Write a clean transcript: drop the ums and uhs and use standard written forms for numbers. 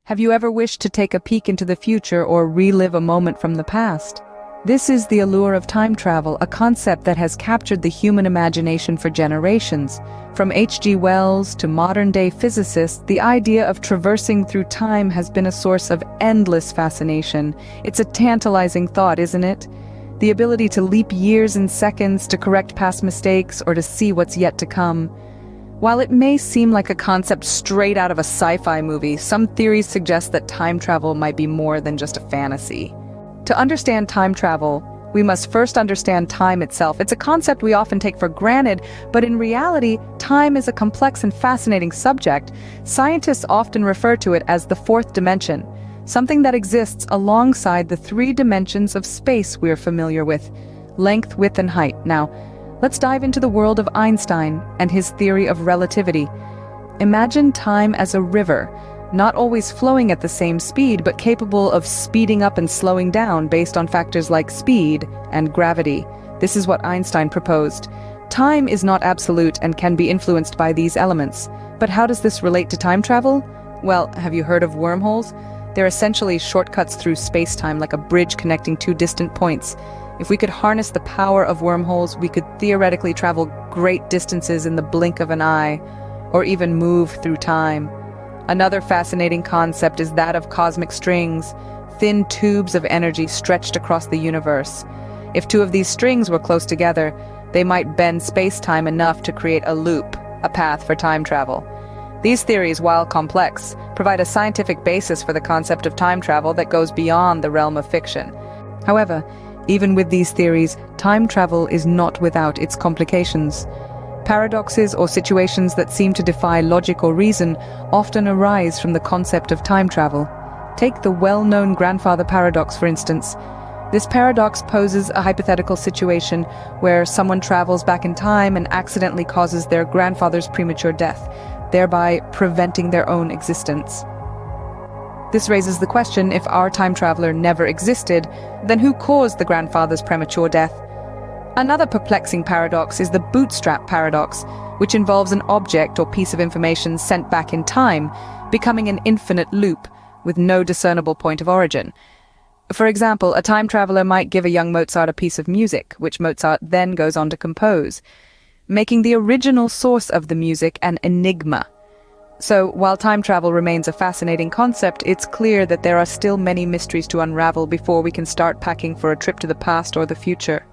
Have you ever wished to take a peek into the future or relive a moment from the past? This is the allure of time travel, a concept that has captured the human imagination for generations. From H.G. Wells to modern-day physicists, the idea of traversing through time has been a source of endless fascination. It's a tantalizing thought, isn't it? The ability to leap years and seconds, to correct past mistakes, or to see what's yet to come. While it may seem like a concept straight out of a sci-fi movie, some theories suggest that time travel might be more than just a fantasy. To understand time travel, we must first understand time itself. It's a concept we often take for granted, but in reality, time is a complex and fascinating subject. Scientists often refer to it as the fourth dimension, something that exists alongside the three dimensions of space we're familiar with: length, width, and height. Now, let's dive into the world of Einstein and his theory of relativity. Imagine time as a river, not always flowing at the same speed, but capable of speeding up and slowing down based on factors like speed and gravity. This is what Einstein proposed. Time is not absolute and can be influenced by these elements. But how does this relate to time travel? Well, have you heard of wormholes? They're essentially shortcuts through spacetime, like a bridge connecting two distant points. If we could harness the power of wormholes, we could theoretically travel great distances in the blink of an eye, or even move through time. Another fascinating concept is that of cosmic strings, thin tubes of energy stretched across the universe. If two of these strings were close together, they might bend space-time enough to create a loop, a path for time travel. These theories, while complex, provide a scientific basis for the concept of time travel that goes beyond the realm of fiction. However, even with these theories, time travel is not without its complications. Paradoxes or situations that seem to defy logic or reason often arise from the concept of time travel. Take the well-known grandfather paradox, for instance. This paradox poses a hypothetical situation where someone travels back in time and accidentally causes their grandfather's premature death, thereby preventing their own existence. This raises the question, if our time traveler never existed, then who caused the grandfather's premature death? Another perplexing paradox is the bootstrap paradox, which involves an object or piece of information sent back in time, becoming an infinite loop with no discernible point of origin. For example, a time traveler might give a young Mozart a piece of music, which Mozart then goes on to compose, making the original source of the music an enigma. So, while time travel remains a fascinating concept, it's clear that there are still many mysteries to unravel before we can start packing for a trip to the past or the future.